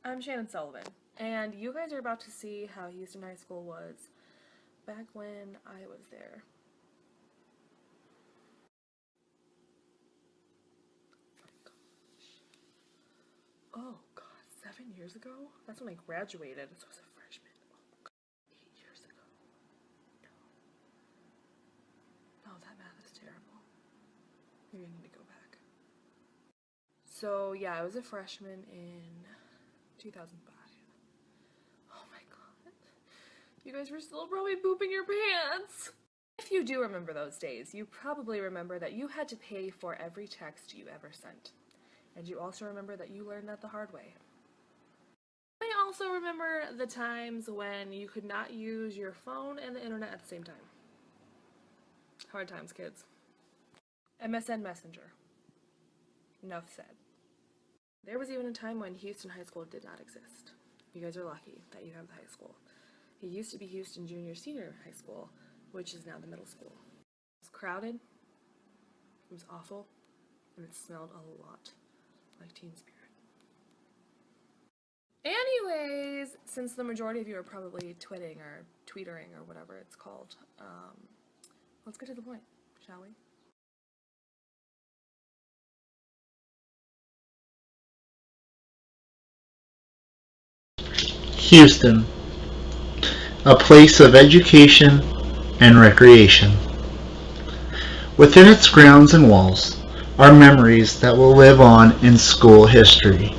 I'm Shannon Sullivan, and you guys are about to see how Houston High School was back when I was there. Oh god, 7 years ago? That's when I graduated, so I was a freshman. Oh god, 8 years ago. No, that math is terrible. Maybe I need to go back. So yeah, I was a freshman in 2005. Oh my god. You guys were still probably pooping your pants. If you do remember those days, you probably remember that you had to pay for every text you ever sent. And you also remember that you learned that the hard way. I also remember the times when you could not use your phone and the internet at the same time. Hard times, kids. MSN Messenger. Enough said. There was even a time when Houston High School did not exist. You guys are lucky that you have the high school. It used to be Houston Junior Senior High School, which is now the middle school. It was crowded, it was awful, and it smelled a lot like Teen Spirit. Anyways, since the majority of you are probably tweeting or whatever it's called, let's get to the point, shall we? Houston, a place of education and recreation. Within its grounds and walls are memories that will live on in school history.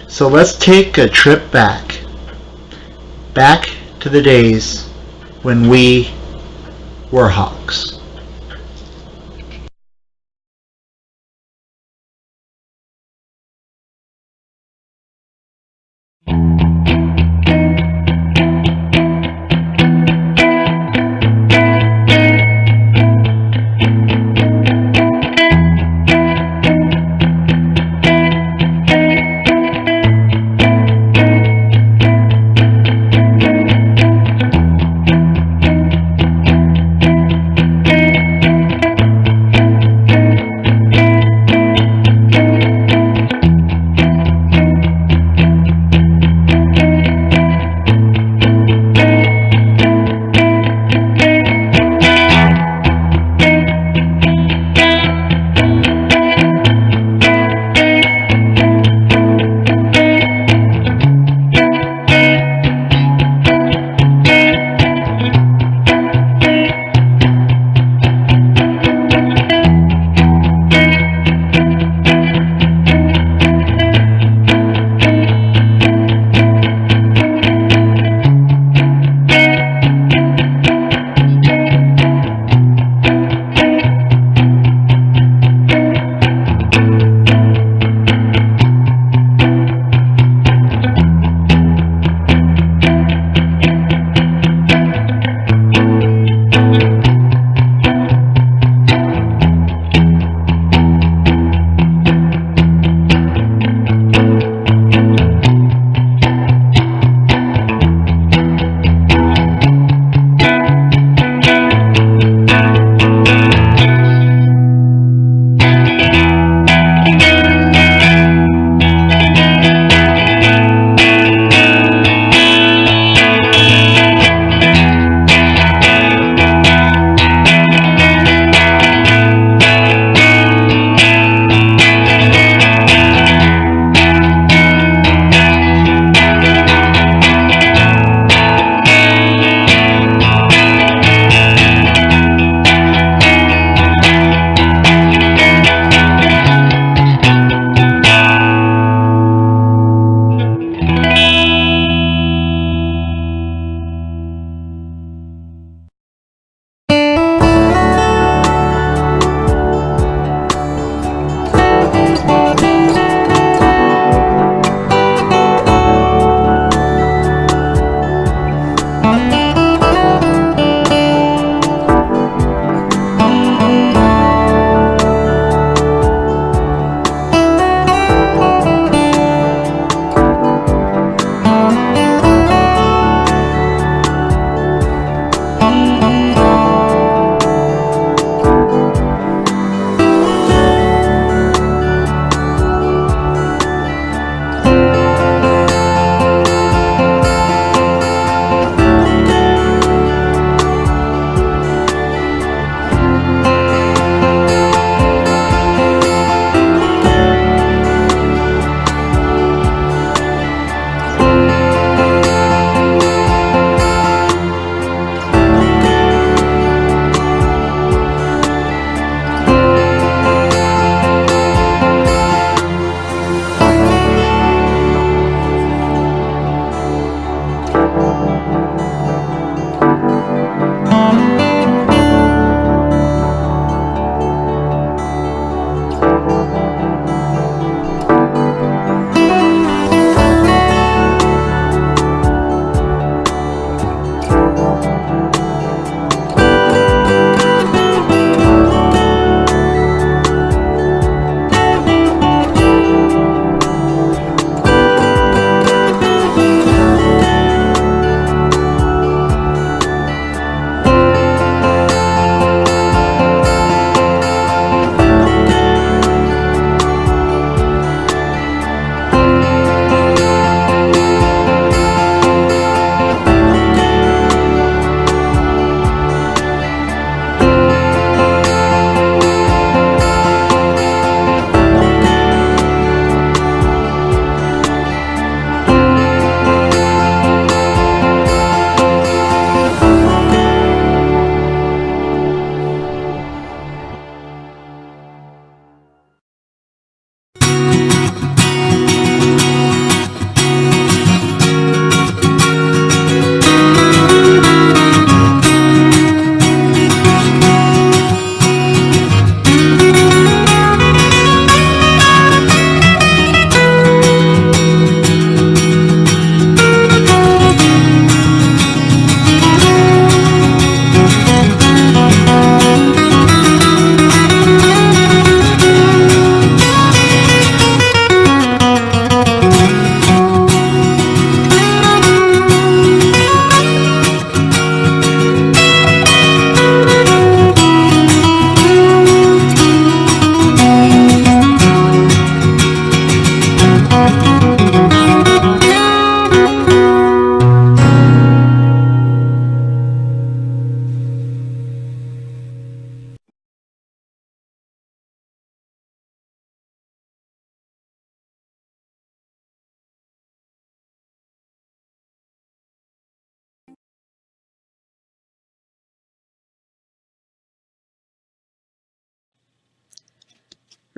So let's take a trip back to the days when we were Hawks.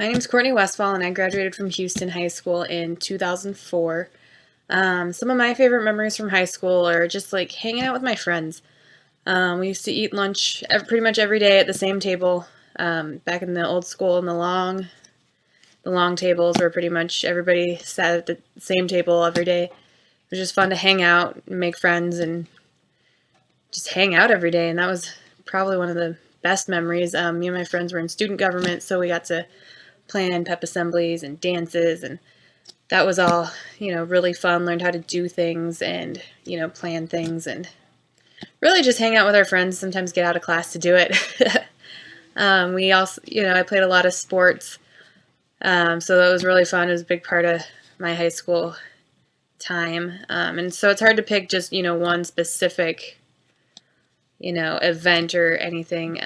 My name is Courtney Westfall, and I graduated from Houston High School in 2004. Some of my favorite memories from high school are just like hanging out with my friends. We used to eat lunch pretty much every day at the same table. Back in the old school, in the long tables where pretty much everybody sat at the same table every day. It was just fun to hang out and make friends and just hang out every day, and that was probably one of the best memories. Me and my friends were in student government, so we got to plan pep assemblies and dances, and that was all, really fun. Learned how to do things and, plan things and really just hang out with our friends, sometimes get out of class to do it. We also, I played a lot of sports, so that was really fun. It was a big part of my high school time. And so it's hard to pick just, one specific, event or anything.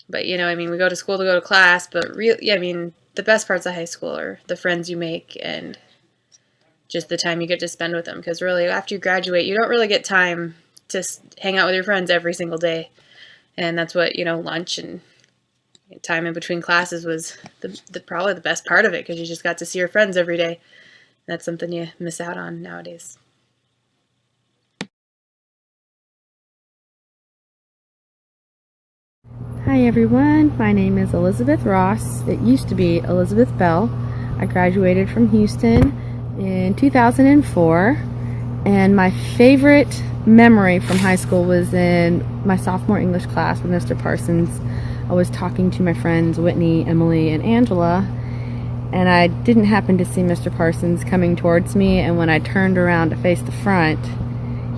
But, we go to school to go to class, but the best parts of high school are the friends you make and just the time you get to spend with them. Because really, after you graduate, you don't really get time to hang out with your friends every single day. And that's what, lunch and time in between classes was probably the best part of it, because you just got to see your friends every day. That's something you miss out on nowadays. Hi everyone, my name is Elizabeth Ross. It used to be Elizabeth Bell. I graduated from Houston in 2004, and my favorite memory from high school was in my sophomore English class with Mr. Parsons. I was talking to my friends Whitney, Emily, and Angela, and I didn't happen to see Mr. Parsons coming towards me, and when I turned around to face the front,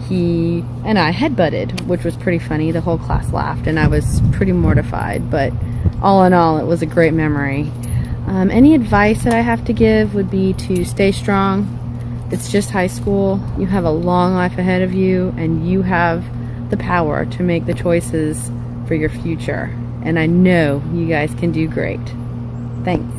he and I headbutted, which was pretty funny. The whole class laughed, and I was pretty mortified, but all in all, it was a great memory. Any advice that I have to give would be to stay strong. It's just high school. You have a long life ahead of you, and you have the power to make the choices for your future. And I know you guys can do great. Thanks.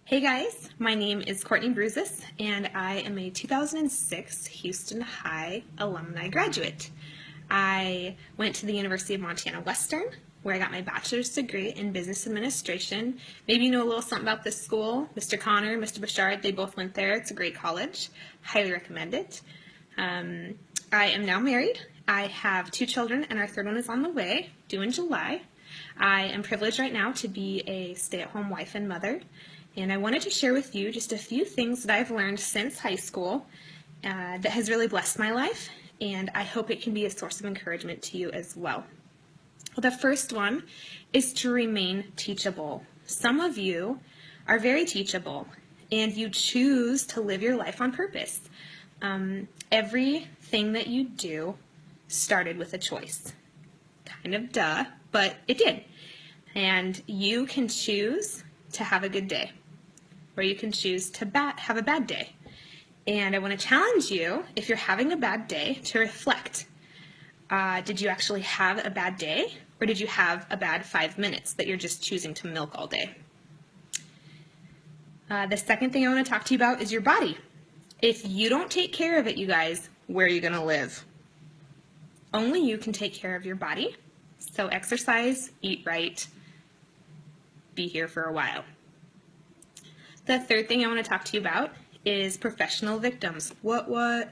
Hey guys, my name is Courtney Bruzis, and I am a 2006 Houston High alumni graduate. I went to the University of Montana Western, where I got my bachelor's degree in business administration. Maybe you know a little something about this school. Mr. Connor, Mr. Bouchard, they both went there. It's a great college. Highly recommend it. I am now married. I have 2 children, and our third one is on the way, due in July. I am privileged right now to be a stay-at-home wife and mother. And I wanted to share with you just a few things that I've learned since high school that has really blessed my life, and I hope it can be a source of encouragement to you as well. The first one is to remain teachable. Some of you are very teachable, and you choose to live your life on purpose. Everything that you do started with a choice. Kind of duh, but it did. And you can choose to have a good day, or you can choose to have a bad day. And I want to challenge you, if you're having a bad day, to reflect. Did you actually have a bad day, or did you have a bad 5 minutes that you're just choosing to milk all day? The second thing I want to talk to you about is your body. If you don't take care of it, you guys, where are you going to live? Only you can take care of your body. So exercise, eat right, be here for a while. The third thing I want to talk to you about is professional victims. What?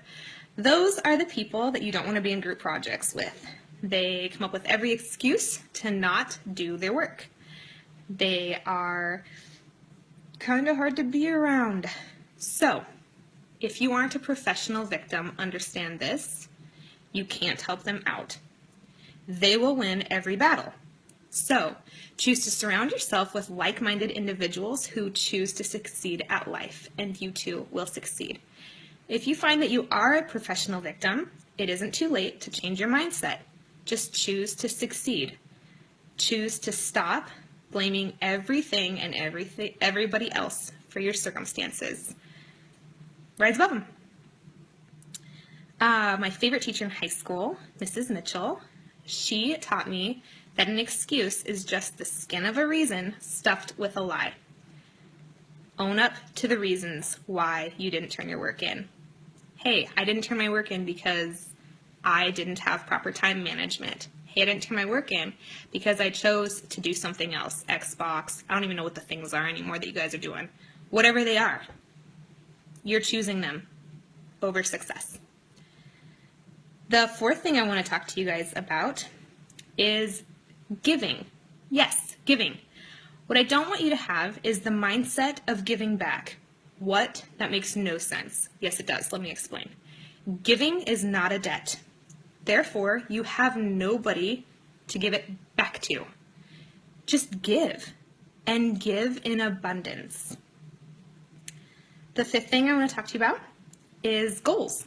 Those are the people that you don't want to be in group projects with. They come up with every excuse to not do their work. They are kind of hard to be around. So, if you aren't a professional victim, understand this. You can't help them out. They will win every battle. So, choose to surround yourself with like-minded individuals who choose to succeed at life, and you too will succeed. If you find that you are a professional victim, it isn't too late to change your mindset. Just choose to succeed. Choose to stop blaming everything and everybody else for your circumstances. Rise above them. My favorite teacher in high school, Mrs. Mitchell, she taught me that an excuse is just the skin of a reason stuffed with a lie. Own up to the reasons why you didn't turn your work in. Hey, I didn't turn my work in because I didn't have proper time management. Hey, I didn't turn my work in because I chose to do something else. Xbox, I don't even know what the things are anymore that you guys are doing. Whatever they are, you're choosing them over success. The fourth thing I want to talk to you guys about is giving. Yes, giving. What I don't want you to have is the mindset of giving back. What? That makes no sense. Yes, it does. Let me explain. Giving is not a debt. Therefore, you have nobody to give it back to. Just give, and give in abundance. The fifth thing I want to talk to you about is goals.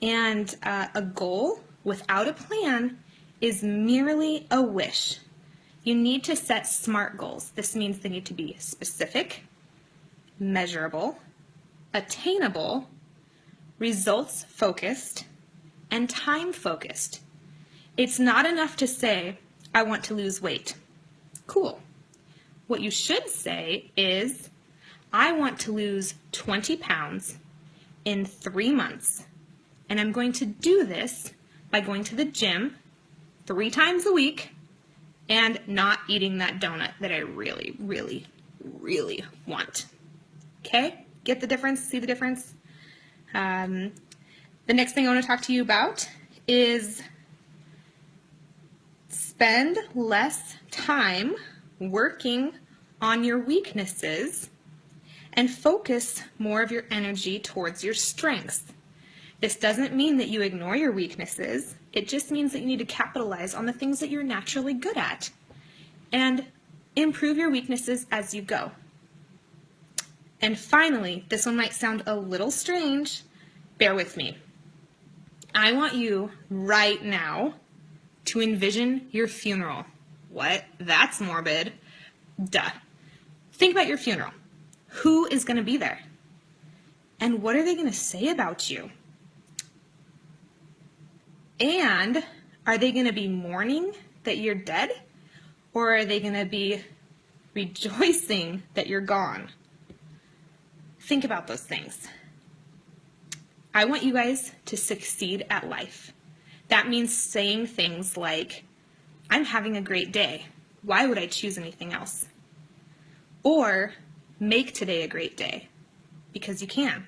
And a goal without a plan is merely a wish. You need to set SMART goals. This means they need to be specific, measurable, attainable, results-focused, and time-focused. It's not enough to say, I want to lose weight. Cool. What you should say is, I want to lose 20 pounds in 3 months, and I'm going to do this by going to the gym 3 times a week and not eating that donut that I really, really, really want. Okay? Get the difference? See the difference? The next thing I want to talk to you about is spend less time working on your weaknesses and focus more of your energy towards your strengths. This doesn't mean that you ignore your weaknesses. It just means that you need to capitalize on the things that you're naturally good at and improve your weaknesses as you go. And finally, this one might sound a little strange. Bear with me. I want you right now to envision your funeral. What? That's morbid. Duh. Think about your funeral. Who is going to be there? And what are they going to say about you? And are they going to be mourning that you're dead? Or are they going to be rejoicing that you're gone? Think about those things. I want you guys to succeed at life. That means saying things like, I'm having a great day. Why would I choose anything else? Or make today a great day, because you can.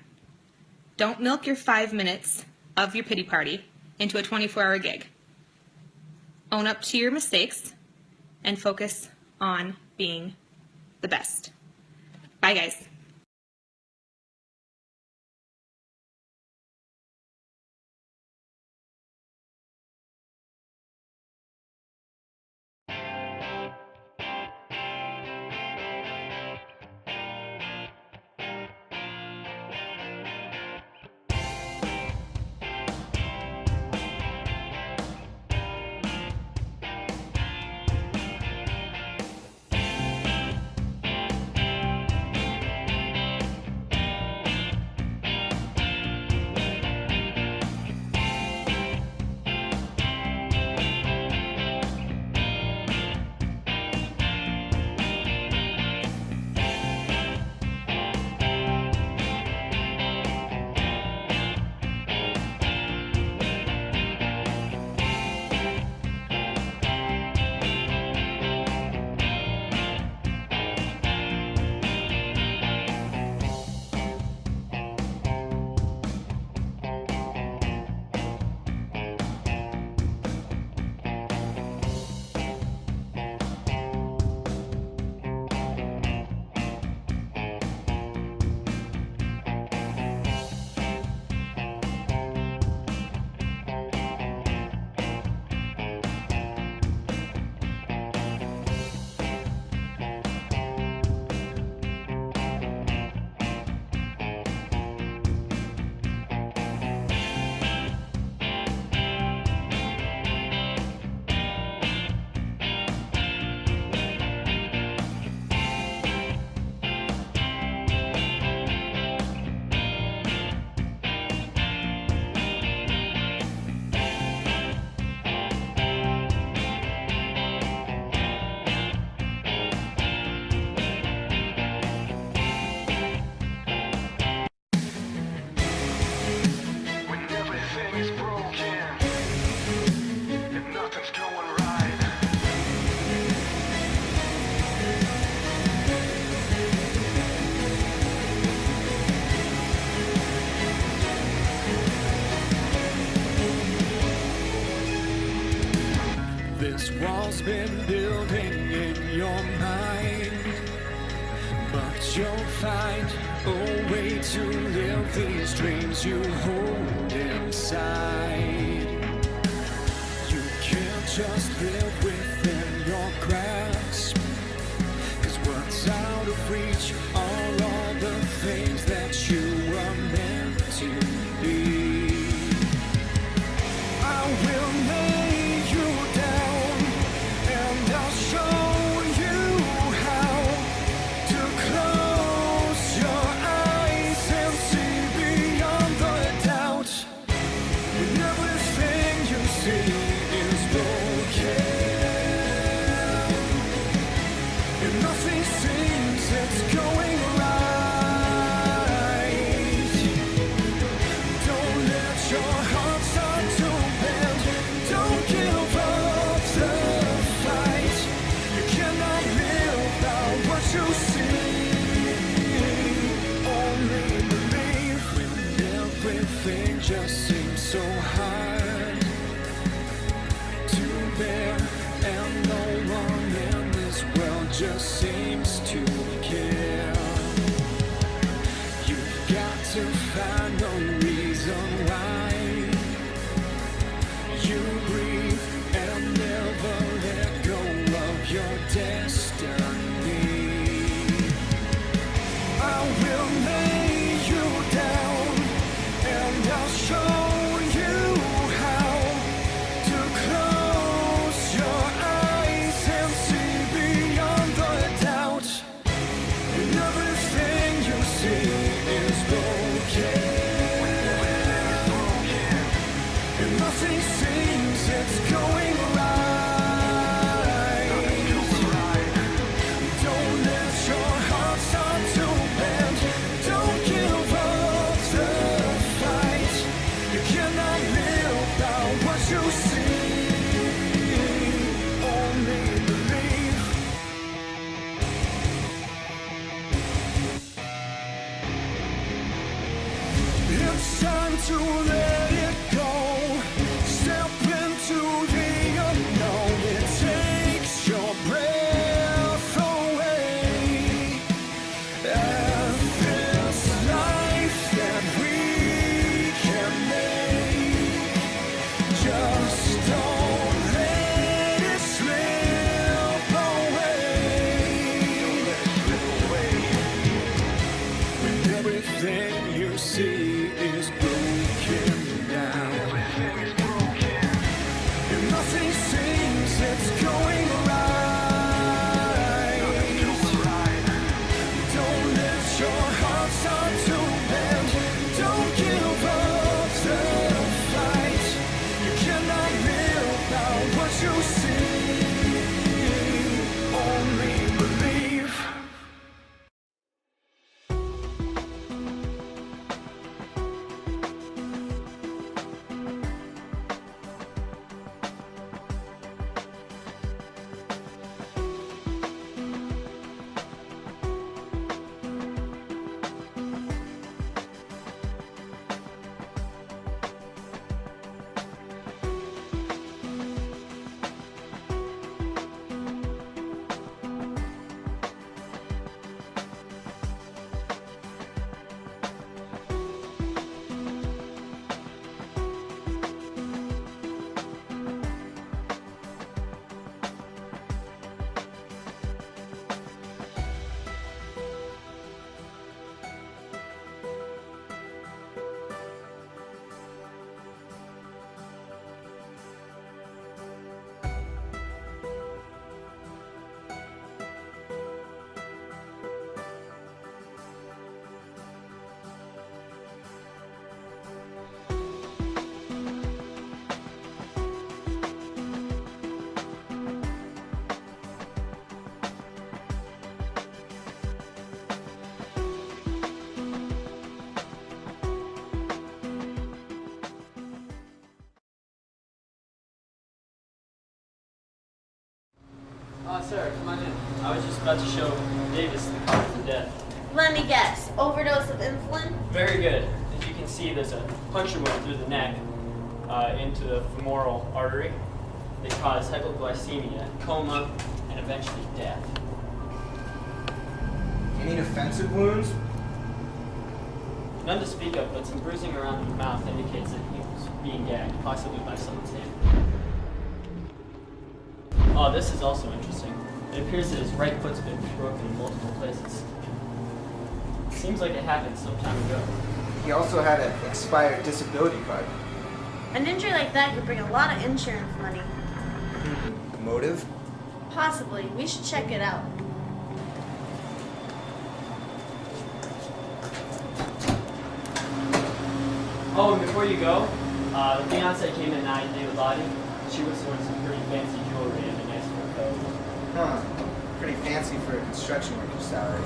Don't milk your 5 minutes of your pity party into a 24-hour gig. Own up to your mistakes and focus on being the best. Bye, guys. This wall's been building in your mind, but you'll find a way to live these dreams you hold inside. You can't just live within your grasp, 'cause what's out of reach are all the things that you were meant to be. I will lay you down, and I'll show you how to close your eyes and see beyond the doubt. When everything you see is broken, and nothing seems it's going It's time to let it go. Step into the unknown. It takes your breath away. And this life that we can make, just don't let it slip away. When everything you see is broken down, and nothing seems it's going right. Don't let your heart start to bend. Don't give up the fight. You cannot live by what you see. Only believe. Sarah, come on in. I was just about to show Davis the cause of death. Let me guess. Overdose of insulin? Very good. As you can see, there's a puncture wound through the neck into the femoral artery. They cause hypoglycemia, coma, and eventually death. Any defensive wounds? None to speak of, but some bruising around the mouth indicates that he was being gagged, possibly by someone's hand. Oh, this is also interesting. It appears that his right foot's been broken in multiple places. Seems like it happened some time ago. He also had an expired disability card. An injury like that could bring a lot of insurance money. Motive? Possibly. We should check it out. Oh, and before you go, the fiance came in at night, David Lottie. She was wearing some pretty fancy jewelry and a nice fur coat. Huh. Pretty fancy for a construction worker's salary.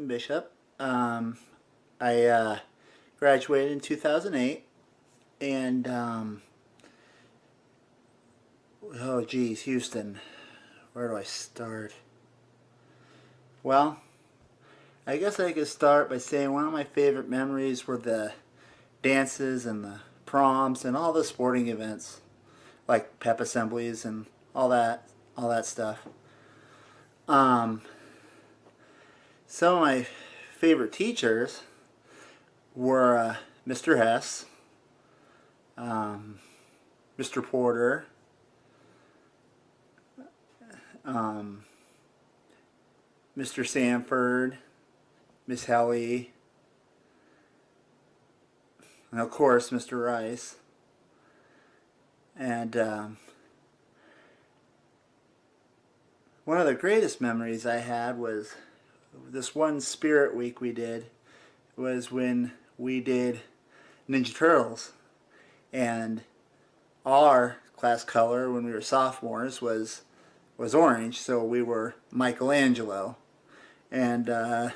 Bishop. I graduated in 2008, and oh geez, Houston, where do I start? Well, I guess I could start by saying one of my favorite memories were the dances and the proms and all the sporting events, like pep assemblies and all that stuff. Some of my favorite teachers were Mr. Hess, Mr. Porter, Mr. Sanford, Miss Helly, and of course Mr. Rice. And one of the greatest memories I had was this one Spirit Week we did. Was when we did Ninja Turtles, and our class color when we were sophomores was orange, so we were Michelangelo. And I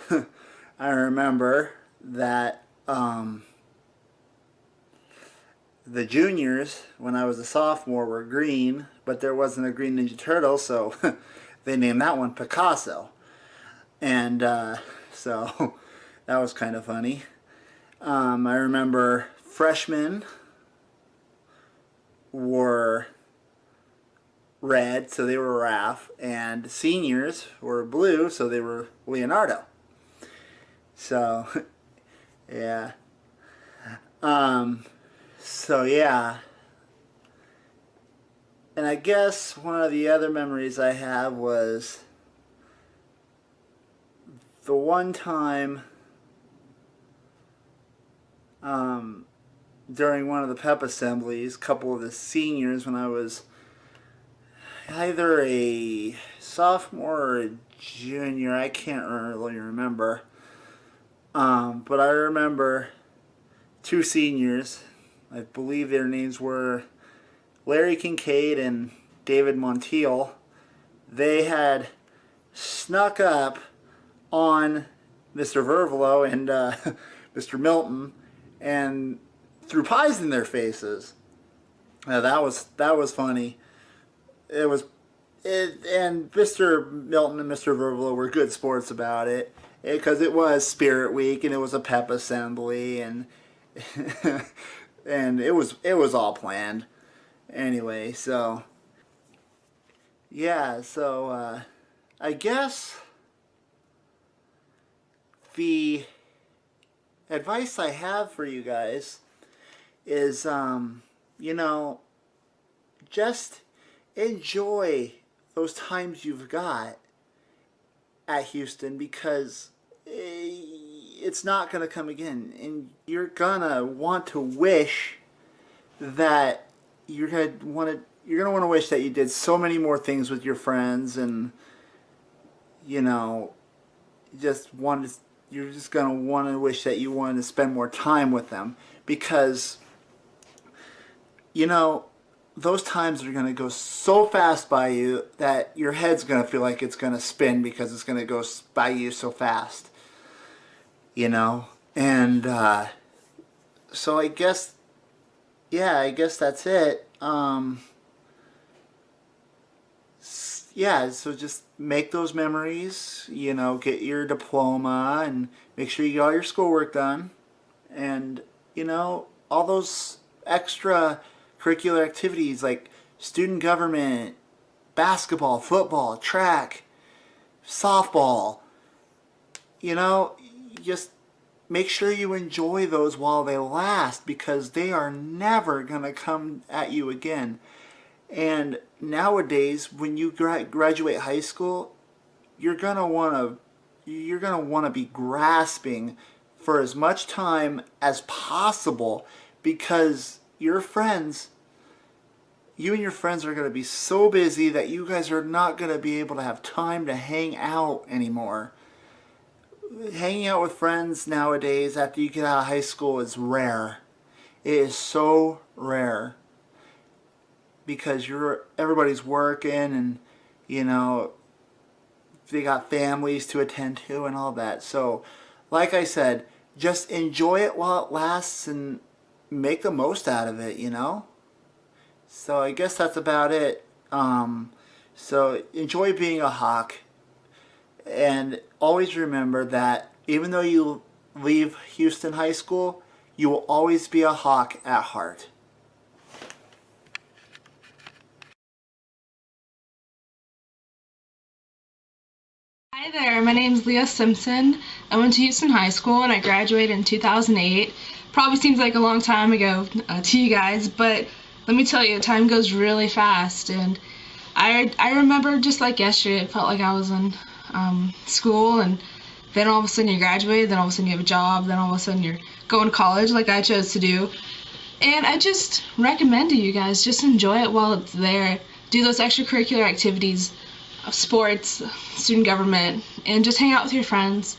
remember that the juniors, when I was a sophomore, were green, but there wasn't a green Ninja Turtle, so they named that one Picasso. And so that was kind of funny. I remember freshmen were red, so they were Raph, and seniors were blue, so they were Leonardo. So, yeah. So, yeah. And I guess one of the other memories I have was the one time during one of the pep assemblies, a couple of the seniors, when I was either a sophomore or a junior, I can't really remember. But I remember two seniors, I believe their names were Larry Kincaid and David Montiel. They had snuck up on Mr. Vervelo and Mr. Milton and threw pies in their faces. That was funny. And Mr. Milton and Mr. Vervelo were good sports about it because it was Spirit Week and it was a pep assembly and and it was all planned. Anyway, so yeah, so I guess the advice I have for you guys is, just enjoy those times you've got at Houston because it's not going to come again. And you're going to want to wish that you're going to want to wish that you did so many more things with your friends and, you're just going to want to wish that you wanted to spend more time with them because, those times are going to go so fast by you that your head's going to feel like it's going to spin because it's going to go by you so fast. And so I guess that's it. So just make those memories, get your diploma and make sure you get all your schoolwork done. And, all those extra curricular activities like student government, basketball, football, track, softball, just make sure you enjoy those while they last because they are never going to come at you again. And nowadays, when you graduate high school, you're going to want to be grasping for as much time as possible because you and your friends are going to be so busy that you guys are not going to be able to have time to hang out anymore. Hanging out with friends nowadays after you get out of high school is rare. It is so rare because everybody's working and they got families to attend to and all that. So, like I said, just enjoy it while it lasts and make the most out of it, you know? So I guess that's about it. So enjoy being a Hawk, and always remember that even though you leave Houston High School, you will always be a Hawk at heart. Hi there, my name is Leah Simpson. I went to Houston High School and I graduated in 2008. Probably seems like a long time ago to you guys, but let me tell you, time goes really fast. And I remember just like yesterday, it felt like I was in school, and then all of a sudden you graduate, then all of a sudden you have a job, then all of a sudden you're going to college like I chose to do. And I just recommend to you guys, just enjoy it while it's there. Do those extracurricular activities, sports, student government, and just hang out with your friends.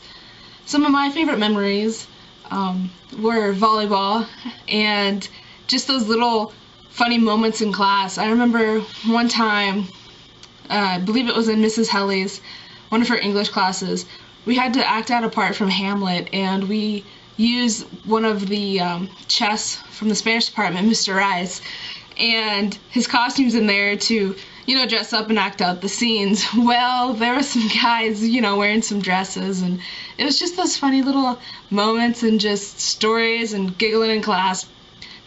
Some of my favorite memories were volleyball and just those little funny moments in class. I remember one time, I believe it was in Mrs. Helly's, one of her English classes, we had to act out a part from Hamlet, and we used one of the chess from the Spanish department, Mr. Rice, and his costumes in there to, you know, dress up and act out the scenes. Well, there were some guys, you know, wearing some dresses, and it was just those funny little moments and just stories and giggling in class,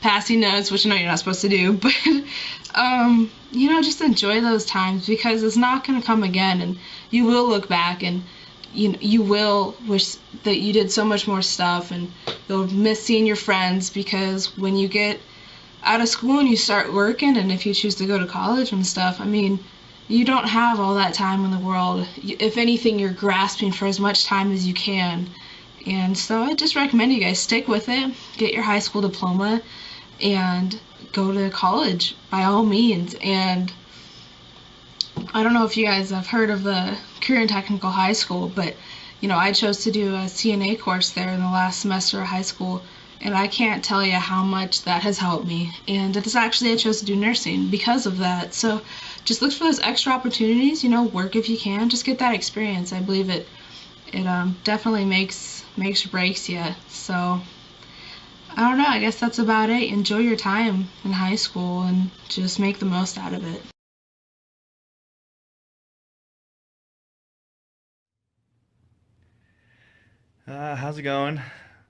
passing notes, which I know you're not supposed to do, but, you know, just enjoy those times, because it's not going to come again, and you will look back and you will wish that you did so much more stuff, and you'll miss seeing your friends, because when you get out of school and you start working, and if you choose to go to college and stuff, I mean, you don't have all that time in the world. If anything, you're grasping for as much time as you can. And so I just recommend you guys stick with it, get your high school diploma, and go to college by all means. And I don't know if you guys have heard of the Career and Technical High School, but, you know, I chose to do a CNA course there in the last semester of high school, and I can't tell you how much that has helped me. And it's actually, I chose to do nursing because of that. So just look for those extra opportunities, you know, work if you can, just get that experience. I believe it definitely makes or breaks you. So I don't know, I guess that's about it. Enjoy your time in high school and just make the most out of it. How's it going?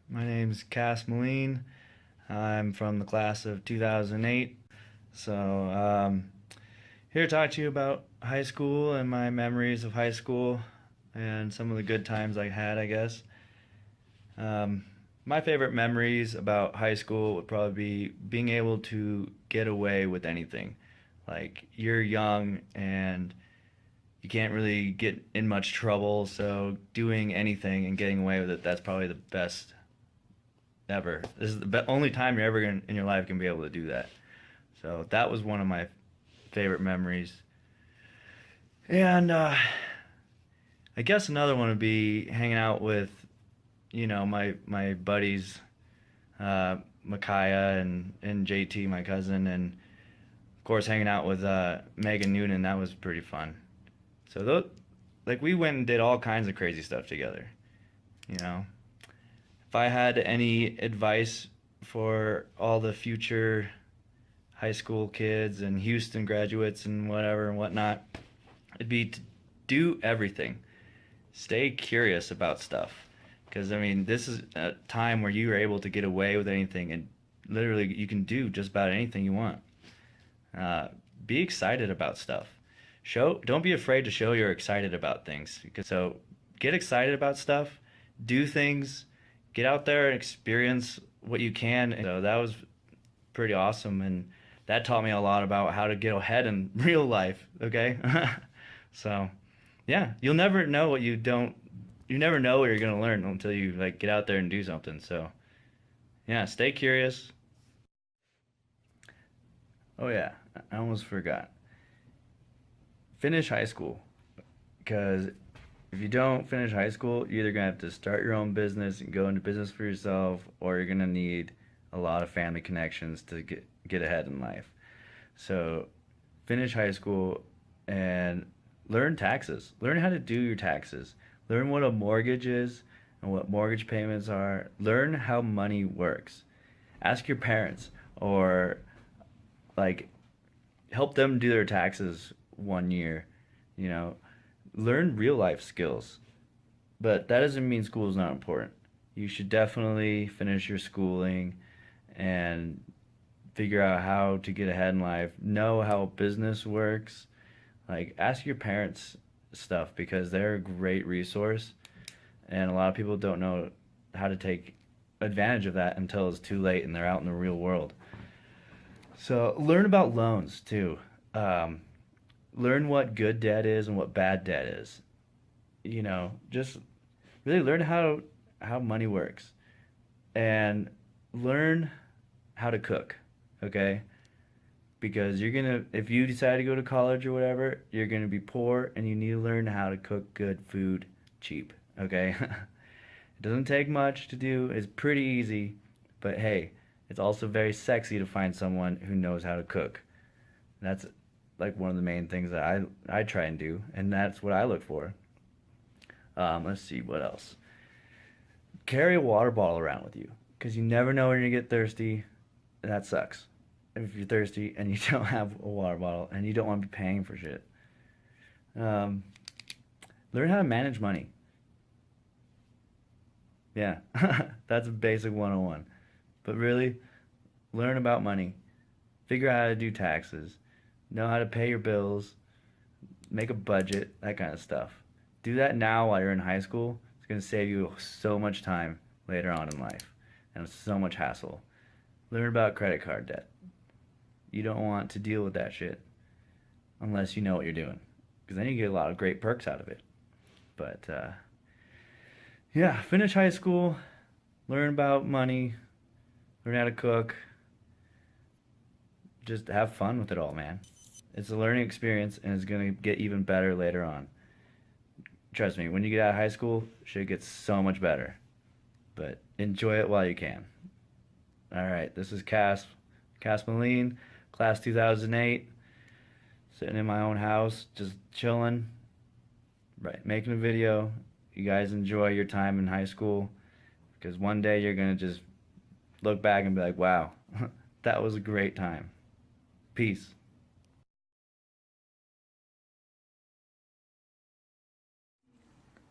My name's Cass Moline. I'm from the class of 2008. So, here to talk to you about high school and my memories of high school and some of the good times I had, I guess. My favorite memories about high school would probably be being able to get away with anything. Like, you're young and you can't really get in much trouble, so doing anything and getting away with it, that's probably the best ever. This is the only time you're ever in your life can be able to do that. So that was one of my favorite memories. And I guess another one would be hanging out with, you know, my buddies, Micaiah and JT, my cousin, and of course hanging out with Megan Noonan. That was pretty fun. So like, we went and did all kinds of crazy stuff together, you know. If I had any advice for all the future high school kids and Houston graduates and whatever and whatnot, it'd be to do everything. Stay curious about stuff. Because, I mean, this is a time where you are able to get away with anything, and literally you can do just about anything you want. Be excited about stuff. Don't be afraid to show you're excited about things. So get excited about stuff, do things, get out there and experience what you can. And so that was pretty awesome, and that taught me a lot about how to get ahead in real life, okay? So, yeah, you never know what you're going to learn until you, like, get out there and do something. So, yeah, stay curious. Oh, yeah, I almost forgot. Finish high school, because if you don't finish high school, you're either going to have to start your own business and go into business for yourself, or you're going to need a lot of family connections to get ahead in life. So finish high school and learn taxes. Learn how to do your taxes. Learn what a mortgage is and what mortgage payments are. Learn how money works. Ask your parents, or like help them do their taxes one year. You know, learn real life skills. But that doesn't mean school is not important. You should definitely finish your schooling and figure out how to get ahead in life. Know how business works. Like, ask your parents stuff, because they're a great resource, and a lot of people don't know how to take advantage of that until it's too late and they're out in the real world. So learn about loans too. Learn what good debt is and what bad debt is. You know, just really learn how money works, and learn how to cook, okay? Because if you decide to go to college or whatever, you're gonna be poor, and you need to learn how to cook good food cheap, okay? It doesn't take much to do. It's pretty easy, but hey, it's also very sexy to find someone who knows how to cook. That's like one of the main things that I try and do, and that's what I look for. Let's see, what else? Carry a water bottle around with you, because you never know when you're gonna get thirsty, and that sucks. If you're thirsty and you don't have a water bottle and you don't want to be paying for shit. Learn how to manage money. Yeah, that's a basic 101. But really, learn about money. Figure out how to do taxes. Know how to pay your bills. Make a budget, that kind of stuff. Do that now while you're in high school. It's going to save you so much time later on in life and so much hassle. Learn about credit card debt. You don't want to deal with that shit unless you know what you're doing, because then you get a lot of great perks out of it. But yeah, finish high school, learn about money, learn how to cook, just have fun with it all, man. It's a learning experience, and it's going to get even better later on. Trust me, when you get out of high school, shit gets so much better. But enjoy it while you can. Alright, this is Cass Moline, class 2008, sitting in my own house, just chilling, right, making a video. You guys enjoy your time in high school, because one day you're going to just look back and be like, wow, that was a great time. Peace.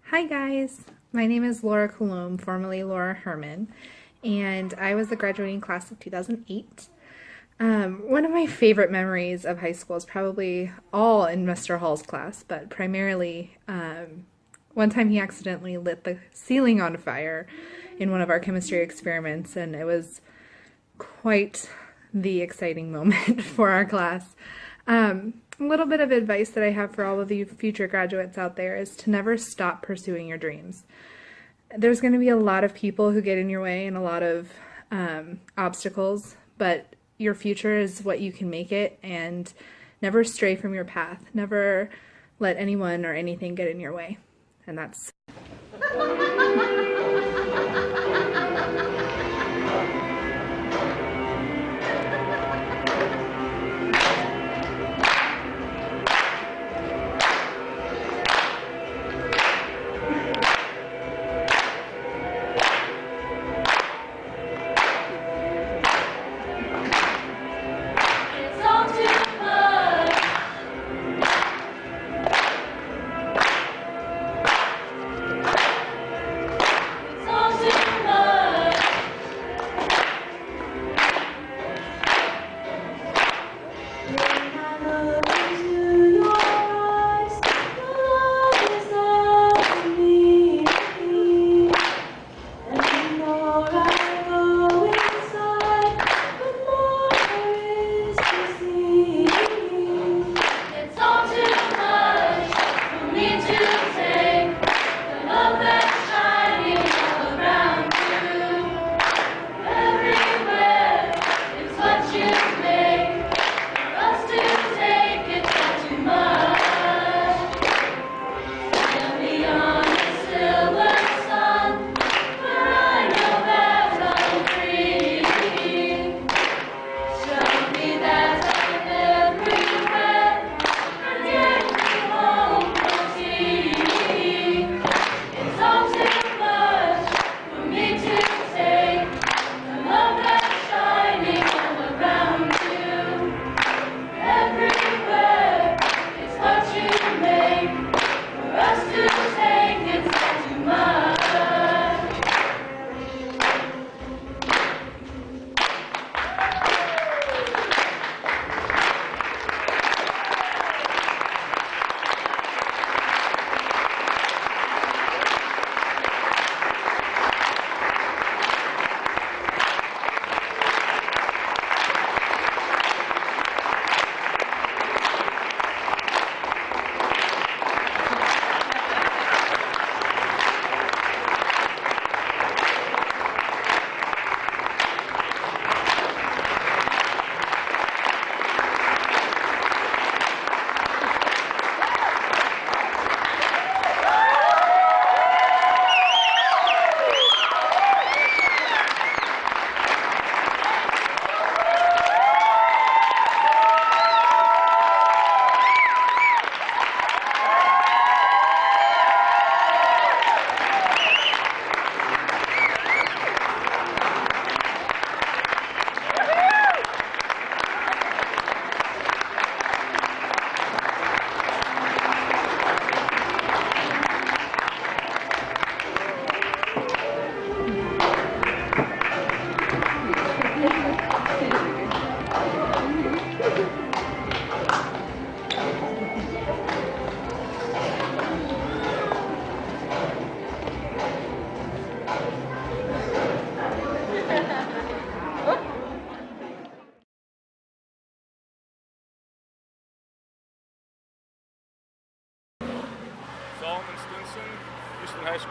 Hi guys, my name is Laura Coulombe, formerly Laura Herman, and I was the graduating class of 2008. One of my favorite memories of high school is probably all in Mr. Hall's class, but primarily one time he accidentally lit the ceiling on fire in one of our chemistry experiments, and it was quite the exciting moment for our class. A little bit of advice that I have for all of you future graduates out there is to never stop pursuing your dreams. There's going to be a lot of people who get in your way and a lot of obstacles, but your future is what you can make it, and never stray from your path. Never let anyone or anything get in your way. And that's...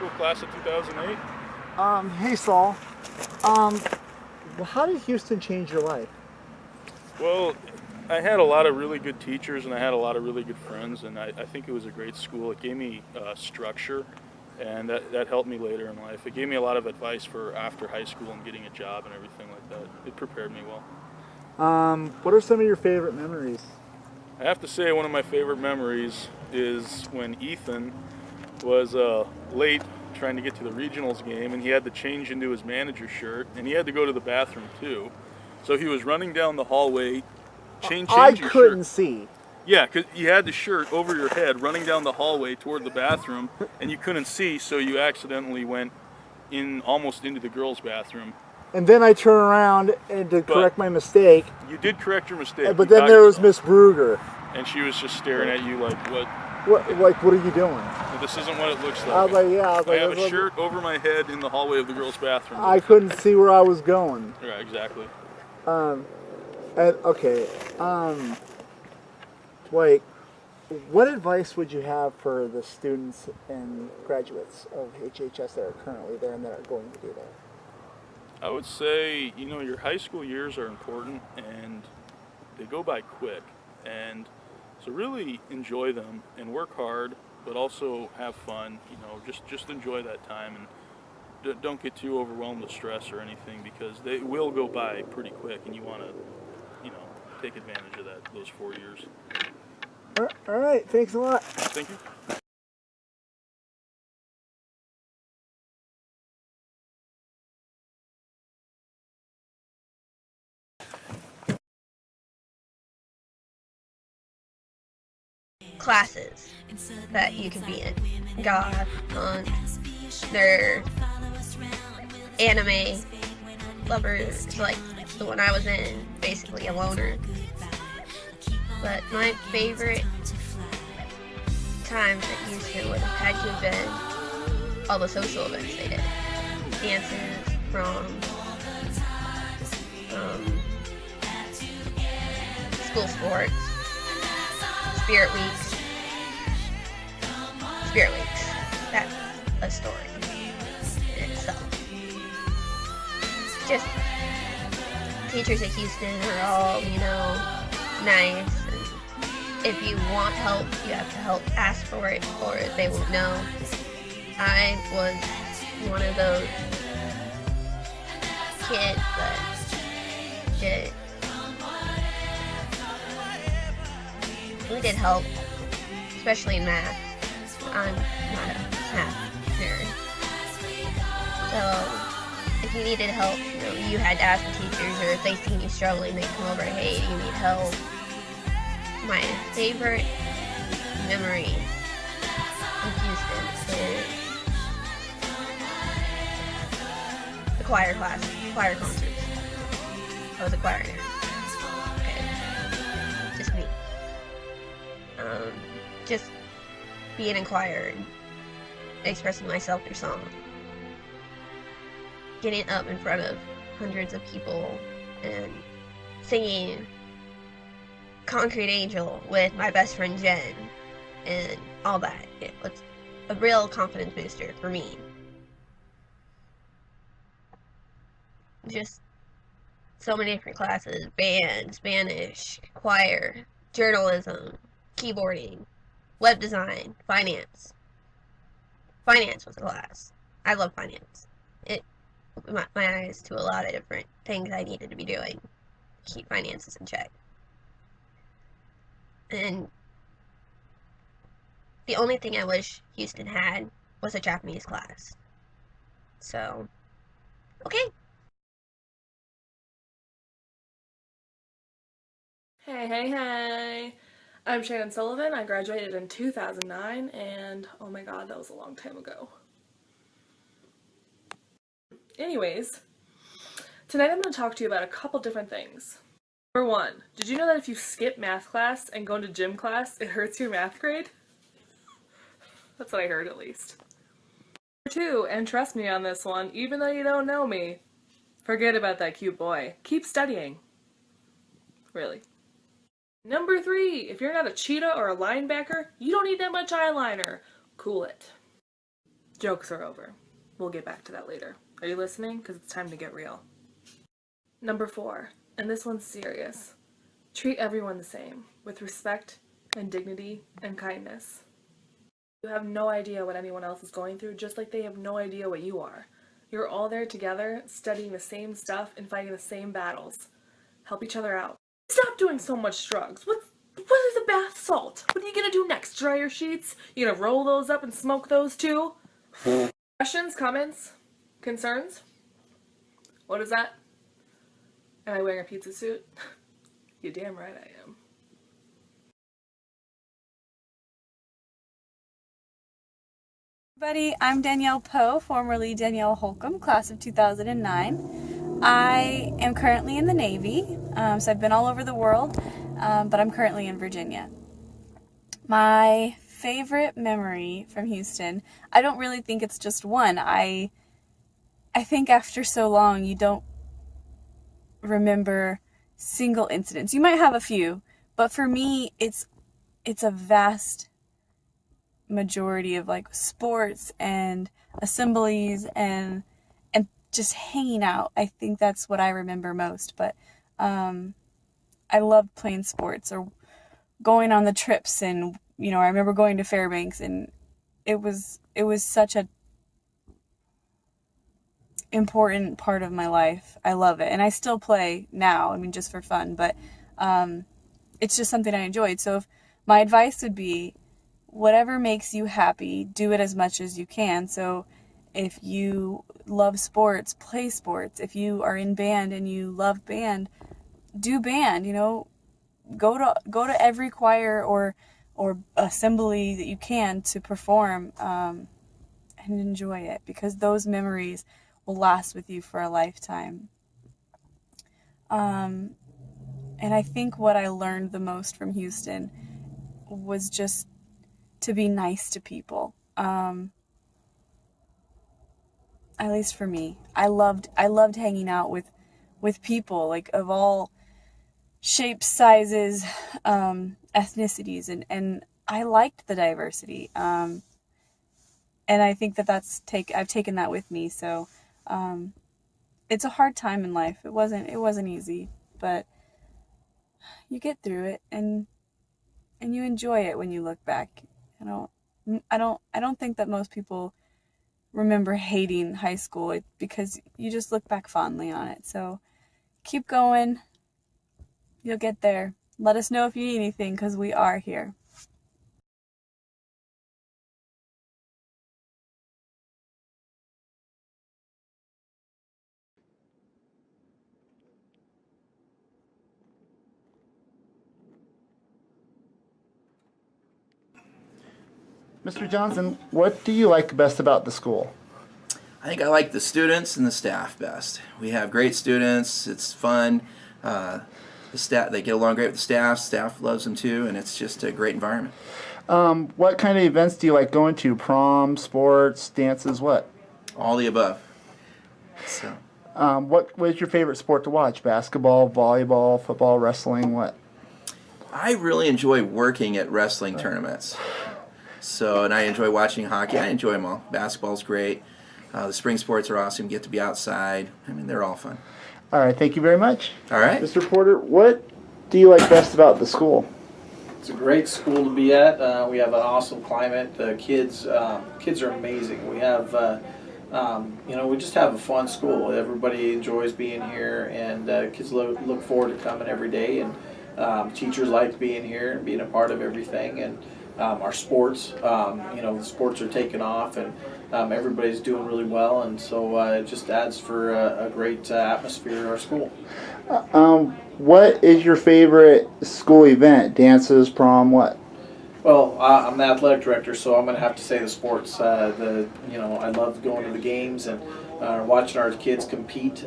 school class of 2008. Hey Saul. Well, how did Houston change your life? Well, I had a lot of really good teachers and I had a lot of really good friends, and I think it was a great school. It gave me structure, and that helped me later in life. It gave me a lot of advice for after high school and getting a job and everything like that. It prepared me well. What are some of your favorite memories? I have to say one of my favorite memories is when Ethan was late trying to get to the regionals game, and he had to change into his manager shirt, and he had to go to the bathroom too. So he was running down the hallway, changing I his couldn't shirt. see. Yeah, because you had the shirt over your head running down the hallway toward the bathroom, and you couldn't see, so you accidentally went almost into the girls' bathroom. And then I turn around and to correct my mistake. You did correct your mistake. But then there was Miss Brugger. And she was just staring at you like, what? What are you doing? This isn't what it looks like. I was like, yeah. I have a shirt over my head in the hallway of the girls' bathroom. I couldn't see where I was going. Yeah, exactly. Like, what advice would you have for the students and graduates of HHS that are currently there and that are going to be there? I would say, your high school years are important and they go by quick. And so really enjoy them and work hard, but also have fun. Just enjoy that time and don't get too overwhelmed with stress or anything, because they will go by pretty quick, and you want to, take advantage of those 4 years. All right, thanks a lot. Thank you. Classes that you can be in. Goth, punk, nerd, anime, lovers, like the one I was in, basically a loner. But my favorite times at Houston would have had to have been all the social events they did. Dances, prom, school sports, Spirit Weeks. That's a story in itself. Just teachers at Houston are all, nice. And if you want help, you have to ask for it, or they won't know. I was one of those kids that we did help, especially in math. I'm not a math nerd. So if you needed help, you had to ask the teachers, or if they seen you struggling, they'd come over, hey, you need help. My favorite memory of Houston is the choir concerts. I was a choir nerd. Okay. Just me. Just being in choir and expressing myself through song. Getting up in front of hundreds of people and singing Concrete Angel with my best friend Jen and all that. It was a real confidence booster for me. Just so many different classes: band, Spanish, choir, journalism, keyboarding, web design, finance. Finance was a class. I love finance. It opened my eyes to a lot of different things I needed to be doing to keep finances in check. And the only thing I wish Houston had was a Japanese class. So, okay. Hey. I'm Shannon Sullivan. I graduated in 2009, and oh my god, that was a long time ago. Anyways, tonight I'm going to talk to you about a couple different things. Number one, did you know that if you skip math class and go into gym class, it hurts your math grade? That's what I heard, at least. Number two, and trust me on this one, even though you don't know me, forget about that cute boy. Keep studying. Really. Number three, if you're not a cheetah or a linebacker, you don't need that much eyeliner. Cool it. Jokes are over. We'll get back to that later. Are you listening? Because it's time to get real. Number 4, and this one's serious. Treat everyone the same, with respect and dignity and kindness. You have no idea what anyone else is going through, just like they have no idea what you are. You're all there together, studying the same stuff and fighting the same battles. Help each other out. Stop doing so much drugs. What is a bath salt? What are you gonna do next? Dry your sheets? You gonna roll those up and smoke those too? Questions, comments, concerns? What is that? Am I wearing a pizza suit? You're damn right I am. Everybody, I'm Danielle Poe, formerly Danielle Holcomb, class of 2009. I am currently in the Navy, so I've been all over the world, but I'm currently in Virginia. My favorite memory from Houston, I don't really think it's just one. I think after so long you don't remember single incidents. You might have a few, but for me it's a vast majority of like sports and assemblies and just hanging out. I think that's what I remember most, but I loved playing sports or going on the trips, and I remember going to Fairbanks, and it was such a important part of my life. I love it, and I still play now, I mean, just for fun, but it's just something I enjoyed. So if my advice would be, whatever makes you happy, do it as much as you can. So if you love sports, play sports. If you are in band and you love band, do band. Go to every choir or assembly that you can to perform, and enjoy it, because those memories will last with you for a lifetime. And I think what I learned the most from Houston was just to be nice to people. At least for me, I loved hanging out with people, like of all shapes, sizes, ethnicities, and I liked the diversity. And I think I've taken that with me. So it's a hard time in life. It wasn't easy, but you get through it, and you enjoy it when you look back. I don't think that most people remember hating high school, because you just look back fondly on it. So keep going. You'll get there. Let us know if you need anything, because we are here. Mr. Johnson, what do you like best about the school? I think I like the students and the staff best. We have great students. It's fun. The staff, they get along great with the staff. Staff loves them too, and it's just a great environment. What kind of events do you like going to? Prom, sports, dances, what? All the above. So. What was your favorite sport to watch? Basketball, volleyball, football, wrestling, what? I really enjoy working at wrestling tournaments. So, and I enjoy watching hockey. I enjoy them all. Basketball's great. The spring sports are awesome. You get to be outside. I mean, they're all fun. All right, thank you very much. All right. Mr. Porter, what do you like best about the school? It's a great school to be at. We have an awesome climate. The kids are amazing. We have, we just have a fun school. Everybody enjoys being here, and kids look forward to coming every day. And teachers like being here and being a part of everything. And our sports, the sports are taking off, and everybody's doing really well, and so it just adds for a great atmosphere at our school. What is your favorite school event? Dances, prom, what? Well, I'm the athletic director, so I'm going to have to say the sports. I love going to the games and watching our kids compete.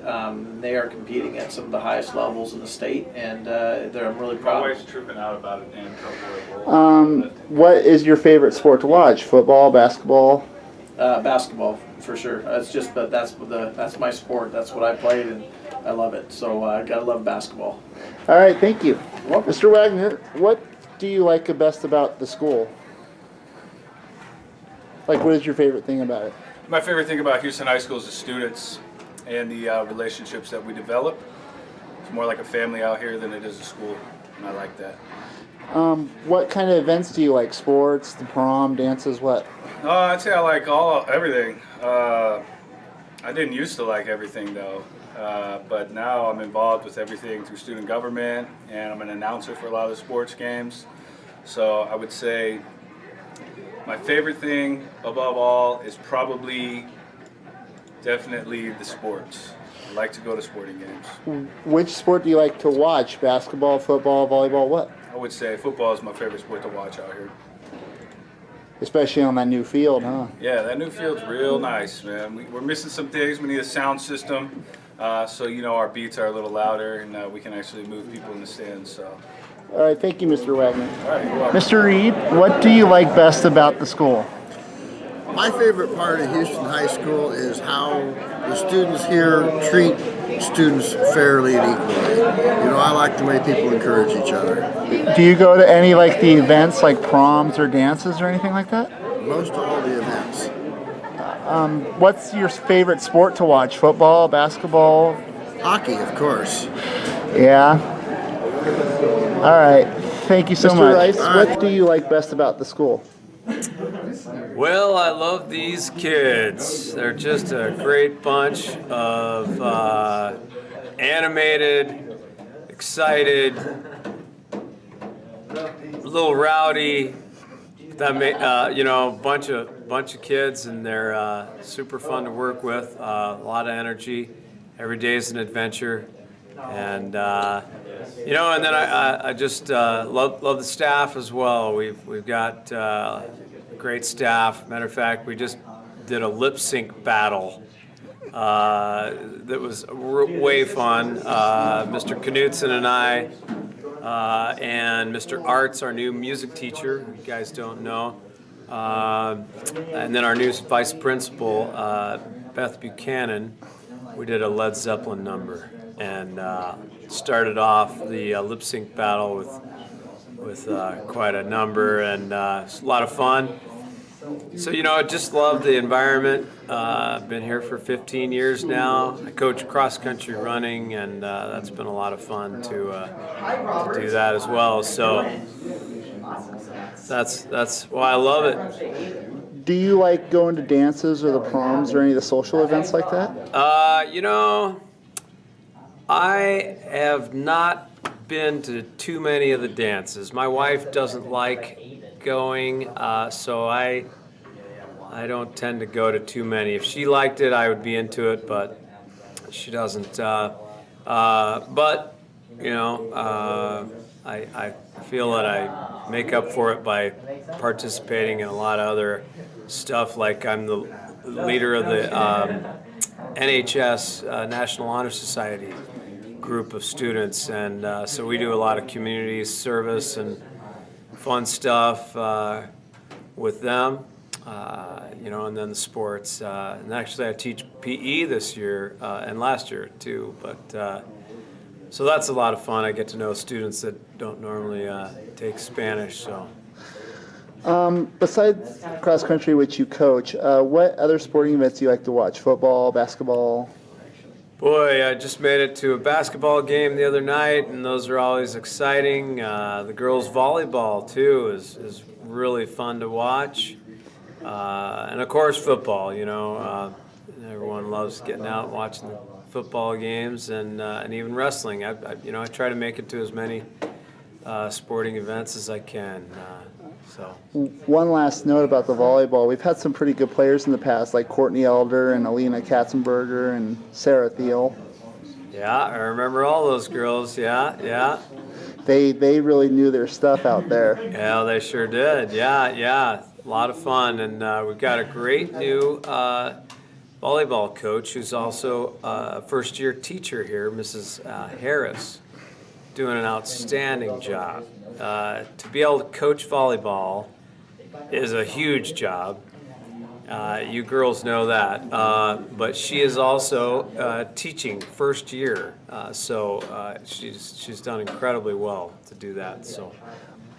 They are competing at some of the highest levels in the state, and I'm really proud. My wife's tripping out about it and what is your favorite sport to watch? Football, basketball? Basketball, for sure. That's my sport. That's what I played, and I love it. So I gotta love basketball. All right, thank you. Mr. Wagner, what do you like best about the school? Like, what is your favorite thing about it? My favorite thing about Houston High School is the students and the relationships that we develop. It's more like a family out here than it is a school, and I like that. What kind of events do you like? Sports, the prom, dances, what? I'd say I like everything. I didn't used to like everything though, but now I'm involved with everything through student government, and I'm an announcer for a lot of the sports games. So I would say my favorite thing above all is probably definitely the sports. I like to go to sporting games. Which sport do you like to watch? Basketball, football, volleyball, what? I would say football is my favorite sport to watch out here. Especially on that new field, huh? Yeah, that new field's real nice, man. We're missing some things. We need a sound system, so our beats are a little louder, and we can actually move people in the stands. So. All right, thank you, Mr. Wagner. All right, you're welcome. Mr. Reed, what do you like best about the school? My favorite part of Houston High School is how the students here treat students fairly and equally. I like the way people encourage each other. Do you go to any the events like proms or dances or anything like that? Most all the events. What's your favorite sport to watch? Football, basketball? Hockey, of course. Yeah. All right. Thank you so much. Rice, what do you like best about the school? Well, I love these kids. They're just a great bunch of animated, excited, a little rowdy. Bunch of kids, and they're super fun to work with. A lot of energy. Every day is an adventure, and and then I just love the staff as well. We've got great staff. Matter of fact, we just did a lip sync battle that was way fun. Mr. Knudsen and I and Mr. Arts, our new music teacher, you guys don't know, and then our new vice principal, Beth Buchanan, we did a Led Zeppelin number and started off the lip sync battle with quite a number, and it's a lot of fun. So, I just love the environment. I've been here for 15 years now. I coach cross-country running, and that's been a lot of fun to do that as well. So that's why I love it. Do you like going to dances or the proms or any of the social events like that? I have not been to too many of the dances. My wife doesn't like going, so I don't tend to go to too many. If she liked it, I would be into it, but she doesn't. I feel that I make up for it by participating in a lot of other stuff. Like I'm the leader of the NHS, National Honor Society group of students, and so we do a lot of community service and fun stuff with them, and then the sports. And actually I teach PE this year and last year too, but so that's a lot of fun. I get to know students that don't normally take Spanish. So. Besides cross country, which you coach, what other sporting events do you like to watch? Football, basketball? Boy, I just made it to a basketball game the other night, and those are always exciting. The girls' volleyball, too, is really fun to watch. And, of course, football, everyone loves getting out and watching the football games, and even wrestling. I try to make it to as many sporting events as I can. One last note about the volleyball. We've had some pretty good players in the past, like Courtney Elder and Alina Katzenberger and Sarah Thiel. Yeah, I remember all those girls. Yeah. They really knew their stuff out there. Yeah, they sure did. Yeah. A lot of fun. And we've got a great new volleyball coach who's also a first-year teacher here, Mrs. Harris, doing an outstanding job. To be able to coach volleyball is a huge job. You girls know that. But she is also teaching first year, so she's done incredibly well to do that. So.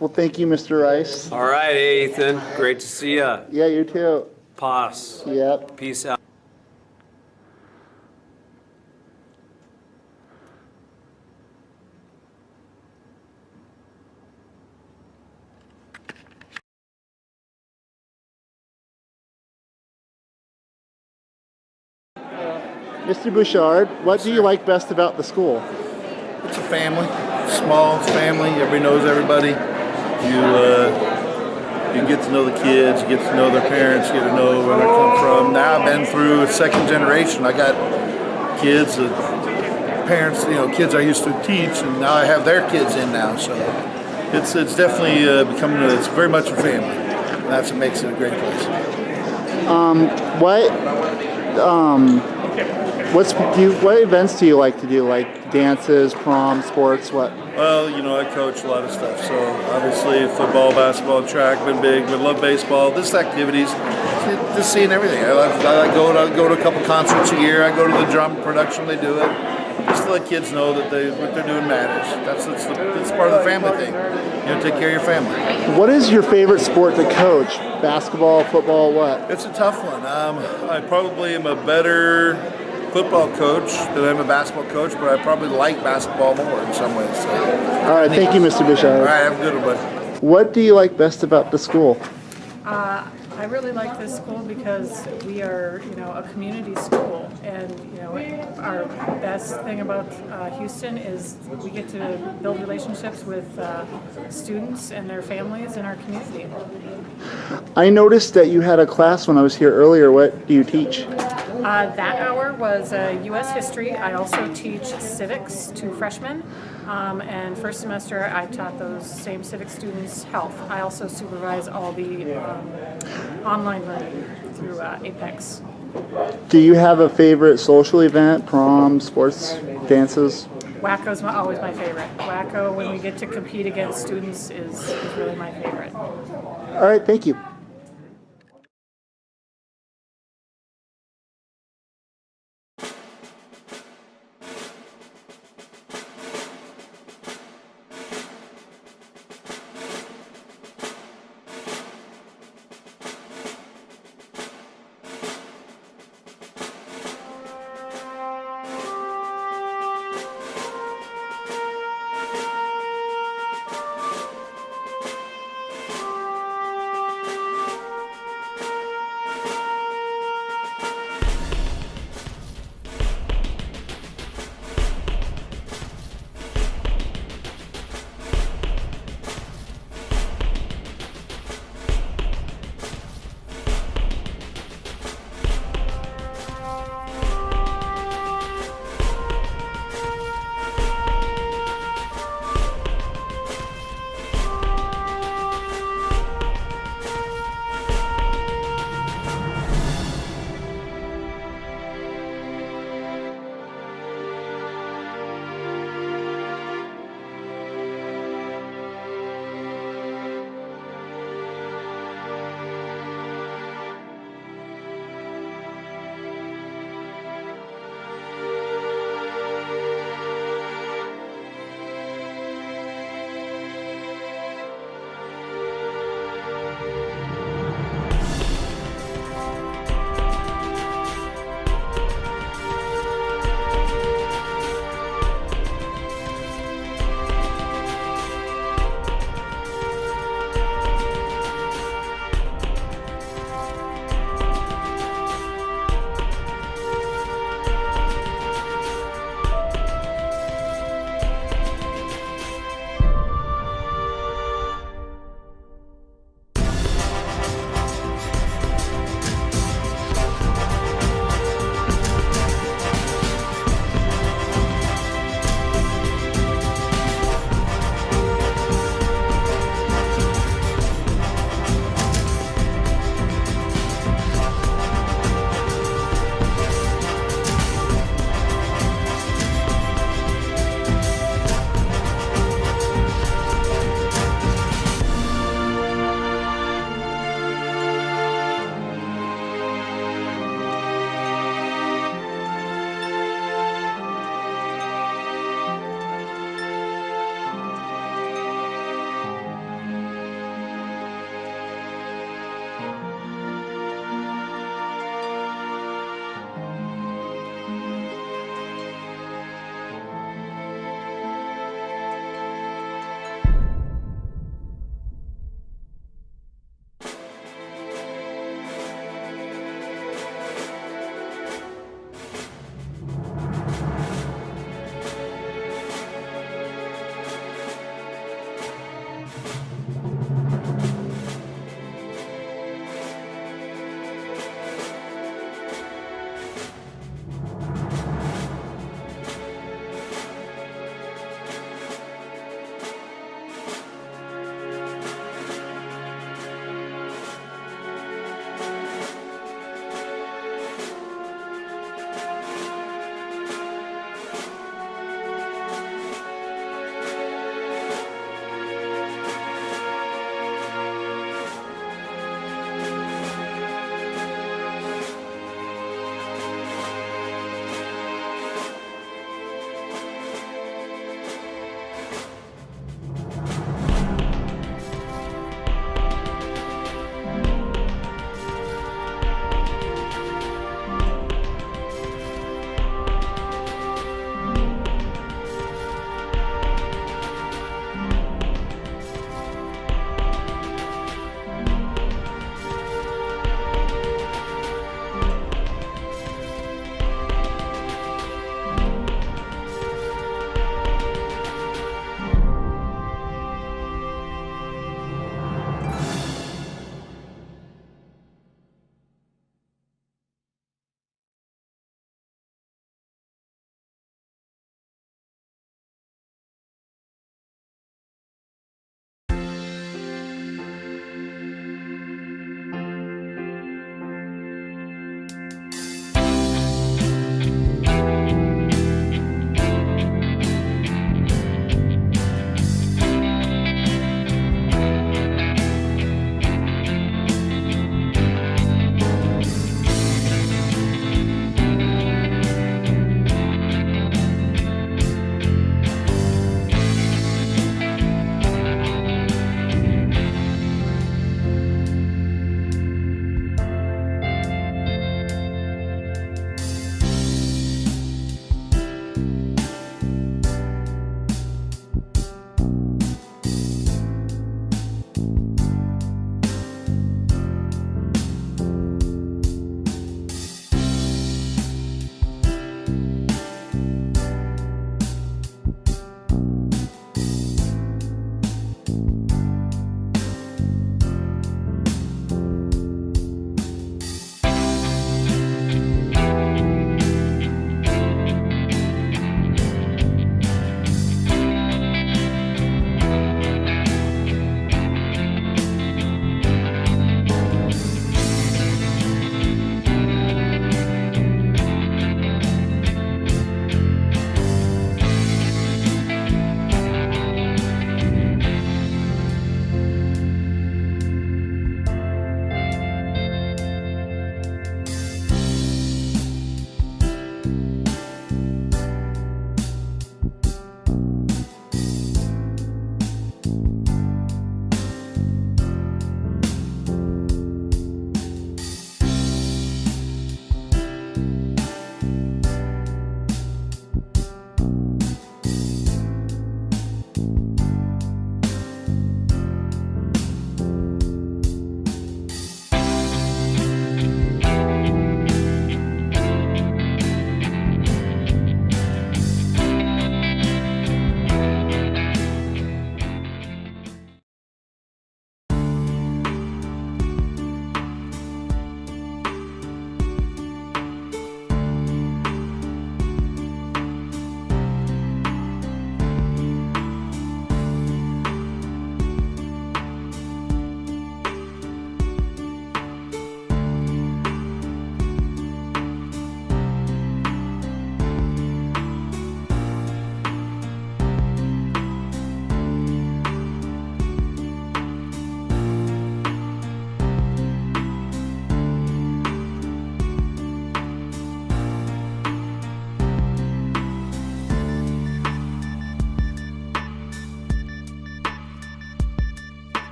Well, thank you, Mr. Rice. All right, hey, Ethan. Great to see you. Yeah, you too. Pause. Yep. Peace out. Mr. Bouchard, what do you like best about the school? It's a family, small family. Everybody knows everybody. You get to know the kids, you get to know their parents, you get to know where they come from. Now I've been through a second generation. I got kids that parents, kids I used to teach, and now I have their kids in now. So it's definitely becoming. It's very much a family. And that's what makes it a great place. What events do you like to do? Like dances, prom, sports, what? Well, I coach a lot of stuff. So obviously football, basketball, track, been big, but love baseball. Just activities, just seeing everything. I like go to a couple concerts a year. I go to the drum production. They do it. Just to let kids know that what they're doing matters. That's part of the family thing. Take care of your family. What is your favorite sport to coach? Basketball, football, what? It's a tough one. I probably am a better football coach than I'm a basketball coach, but I probably like basketball more in some ways. So. All right, thank you, Mr. Bouchard. All right, have a good one, buddy. What do you like best about the school? I really like this school because we are, a community school, and our best thing about Houston is we get to build relationships with students and their families in our community. I noticed that you had a class when I was here earlier. What do you teach? That hour was U.S. history. I also teach civics to freshmen, and first semester I taught those same civic students health. I also supervise all the online learning through Apex. Do you have a favorite social event, prom, sports, dances? WACO's always my favorite. WACO, when we get to compete against students, is really my favorite. All right, thank you.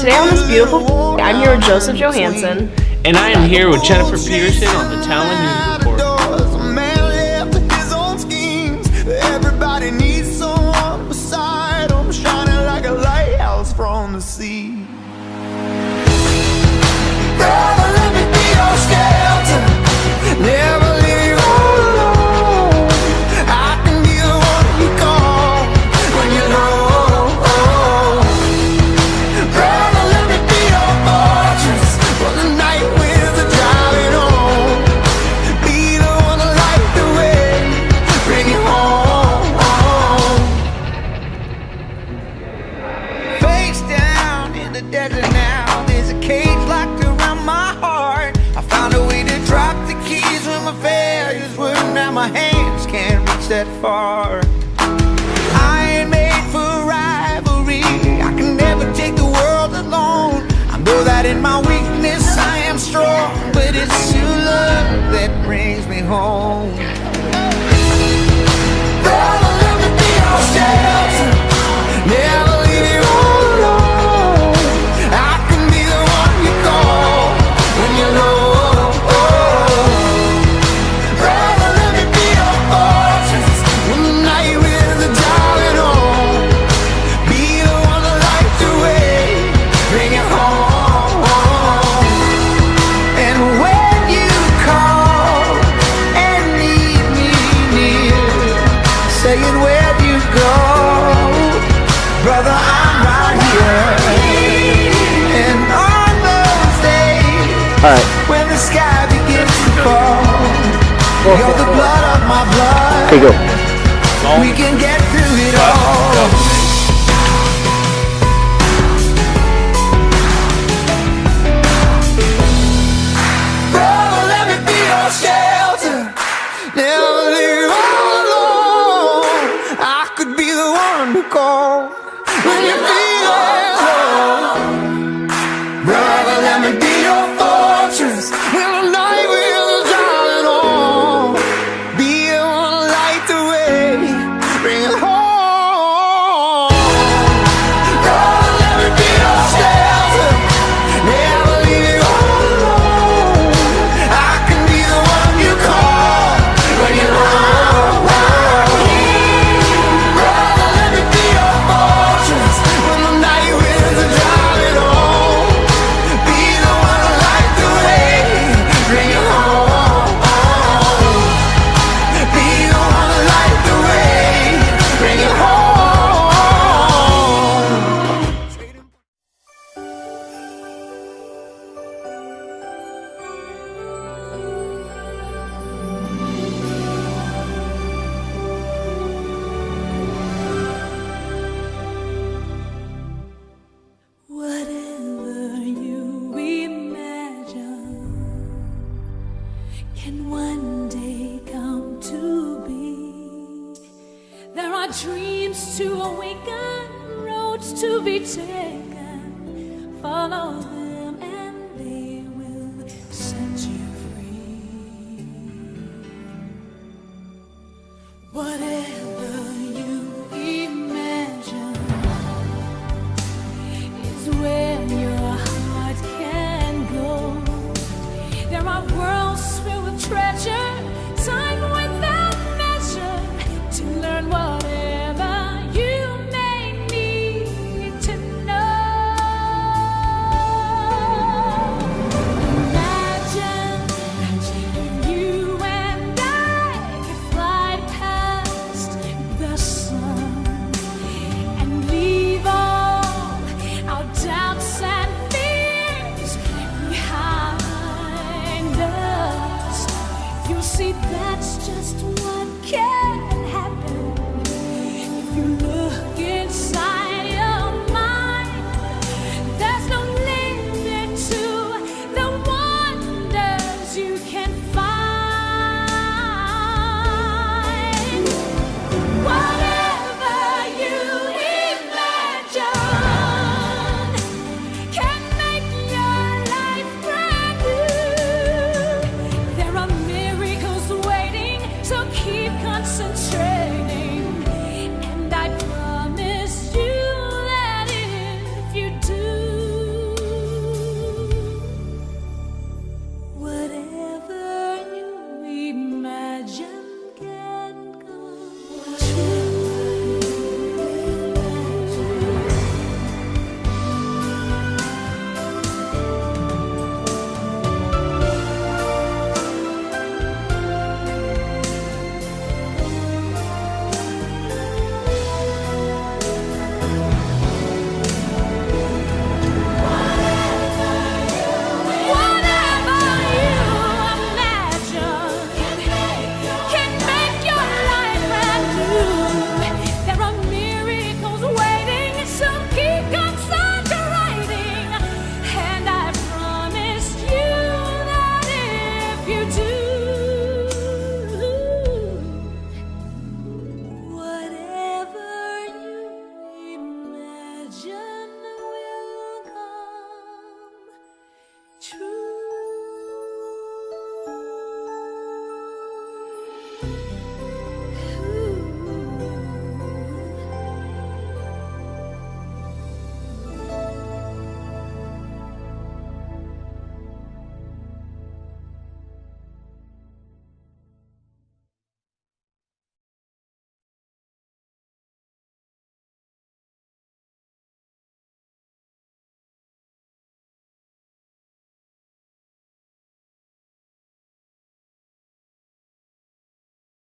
today on this beautiful I'm here with Joseph Johansson. And I am here with Jennifer Peterson on the Talent News Report. Everybody needs someone beside them, shining like a lighthouse from the sea. Brother, let me be your shelter, never leave you all alone. I can be the one you call when you're low. Brother, let me be your fortress when the night winds are driving on. Be the one to light the way, bring you home. Face down in the desert now, there's a cage locked around my heart. I found a way to drop the keys when my failures were. Now my hands can't reach that far. I ain't made for rivalry, I can never take the world alone. I know that in my weakness I am strong, but it's your love that brings me home. Brother, let me be your shelter, never leave you all alone. I can be the one you call when you're low. Brother, let me be your fortress when the night winds are driving on. Be the one to light the way, bring it home. And when you call and need me near, saying where'd you go, brother, I'm right here. And on those days when the sky begins to fall, you're the blood of my blood. Okay, go. We can get through it all. Brother, let me be your shelter, never leave you all alone. I could be the one to call when you feel alone. Brother, let me be your fortress when the night winds are driving on. Be the one to light the way, bring it home. Brother, let me be your shelter, never leave you all alone. I can be the one you call when you're low. Brother, let me be your fortress when the night winds are driving on. Be the one to light the way, bring it home. Be the one to light the way, bring it home. Whatever you imagine can one day come to be. There are dreams to awaken, roads to be taken. Follow them and they will set you free. Whatever you imagine is where your heart can go. There are worlds filled with treasure, time without measure, to learn whatever you may need to know. Imagine if you and I could fly past the sun and leave all our doubts and fears behind us. You'll see that's just what can happen if you look